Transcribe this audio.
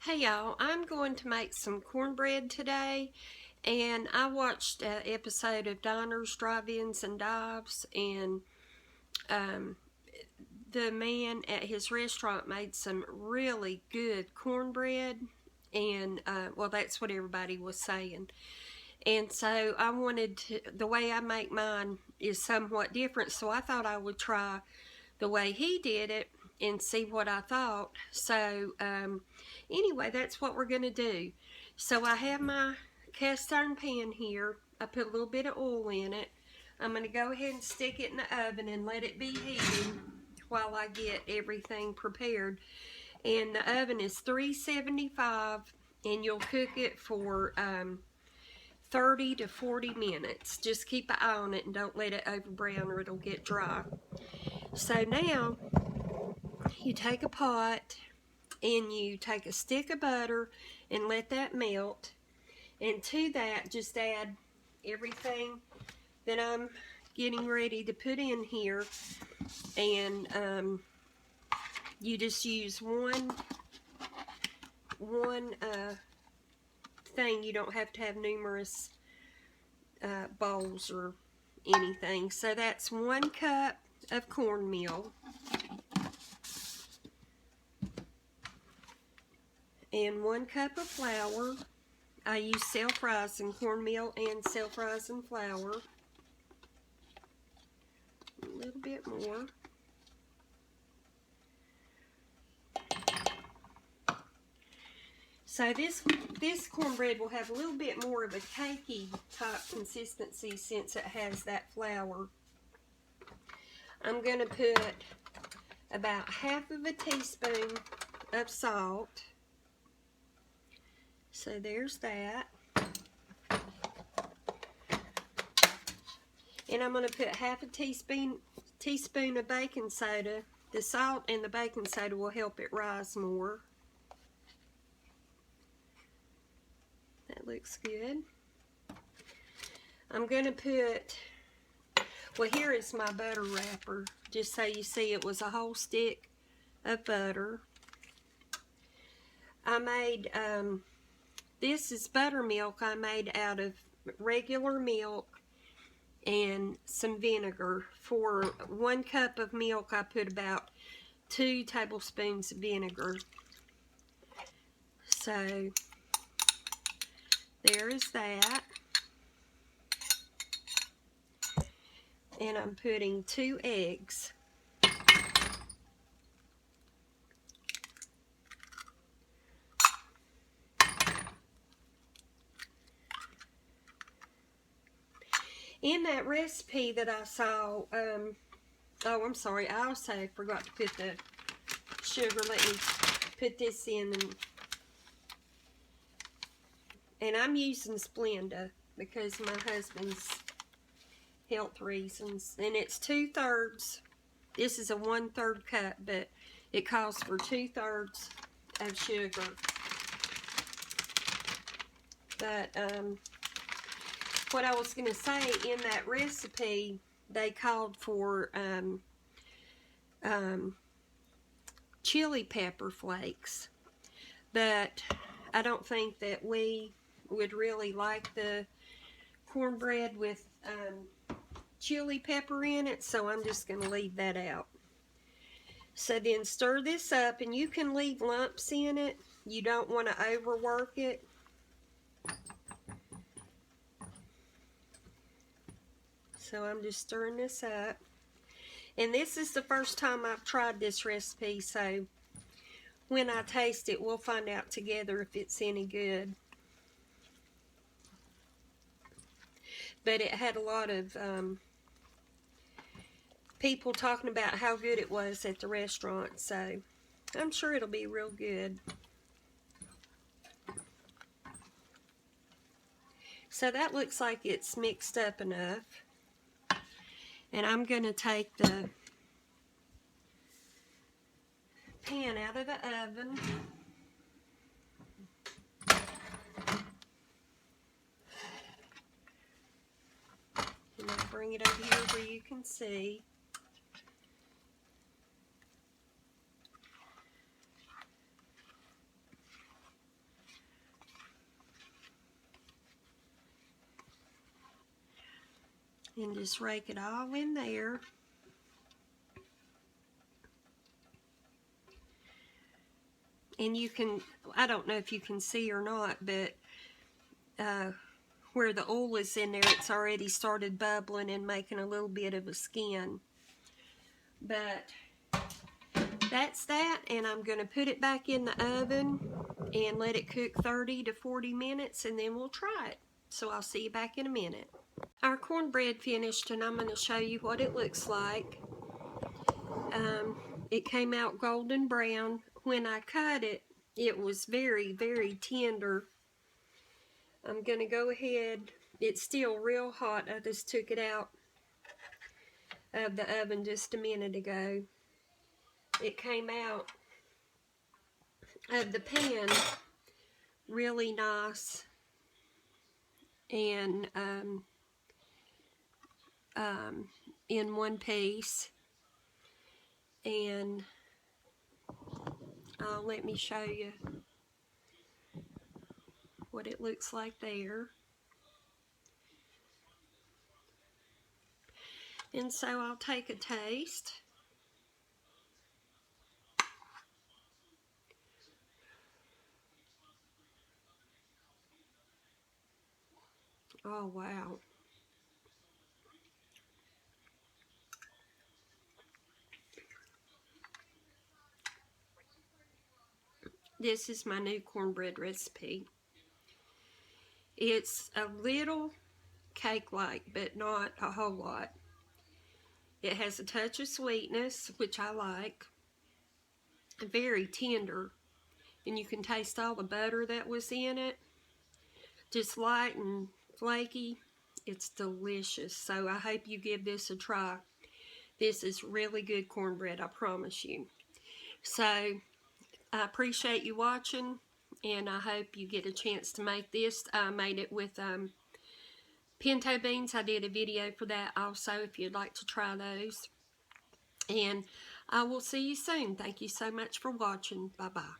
Hey y'all, I'm going to make some cornbread today, and I watched an episode of Diners, Drive-Ins, and Dives, and um, the man at his restaurant made some really good cornbread, and well, that's what everybody was saying. And so I wanted to, the way I make mine is somewhat different, so I thought I would try the way he did it and see what I thought. So anyway, that's what we're going to do. So I have my cast iron pan here. I put a little bit of oil in it. I'm going to go ahead and stick it in the oven and let it be heating while I get everything prepared. And the oven is 375, and you'll cook it for 30 to 40 minutes. Just keep an eye on it and don't let it over brown or it'll get dry. So now you take a pot and you take a stick of butter and let that melt, and to that just add everything that I'm getting ready to put in here, and you just use one thing. You don't have to have numerous bowls or anything. So that's 1 cup of cornmeal and 1 cup of flour. I use self-rising cornmeal and self-rising flour. A little bit more. So this cornbread will have a little bit more of a cakey type consistency since it has that flour. I'm going to put about half of a teaspoon of salt. So there's that. And I'm going to put half a teaspoon of baking soda. The salt and the baking soda will help it rise more. That looks good. I'm going to put, well, here is my butter wrapper. Just so you see, it was a whole stick of butter. I made, this is buttermilk I made out of regular milk and some vinegar. For 1 cup of milk, I put about 2 tablespoons of vinegar. So there is that. And I'm putting 2 eggs. In that recipe that I saw, oh, I'm sorry, I also forgot to put the sugar. Let me put this in, and I'm using Splenda because of my husband's health reasons, and it's 2/3. This is a 1/3 cup, but it calls for 2/3 of sugar. But what I was going to say, in that recipe, they called for chili pepper flakes, but I don't think that we would really like the cornbread with chili pepper in it, so I'm just going to leave that out. So then stir this up, and you can leave lumps in it. You don't want to overwork it. So I'm just stirring this up. And this is the first time I've tried this recipe, so when I taste it, we'll find out together if it's any good. But it had a lot of people talking about how good it was at the restaurant, so I'm sure it'll be real good. So that looks like it's mixed up enough. And I'm going to take the pan out of the oven. And I'll bring it over here where you can see. And just rake it all in there. And you can, I don't know if you can see or not, but where the oil is in there, it's already started bubbling and making a little bit of a skin. But that's that, and I'm going to put it back in the oven and let it cook 30 to 40 minutes, and then we'll try it. So I'll see you back in a minute. Our cornbread finished, and I'm going to show you what it looks like. It came out golden brown. When I cut it, it was very, very tender. I'm going to go ahead. It's still real hot. I just took it out of the oven just a minute ago. It came out of the pan really nice and in one piece. And let me show you what it looks like there. And so I'll take a taste. Oh, wow. This is my new cornbread recipe. It's a little cake-like, but not a whole lot. It has a touch of sweetness, which I like. Very tender. And you can taste all the butter that was in it. Just light and flaky. It's delicious. So I hope you give this a try. This is really good cornbread, I promise you. So I appreciate you watching, and I hope you get a chance to make this. I made it with pinto beans. I did a video for that also if you'd like to try those. And I will see you soon. Thank you so much for watching. Bye-bye.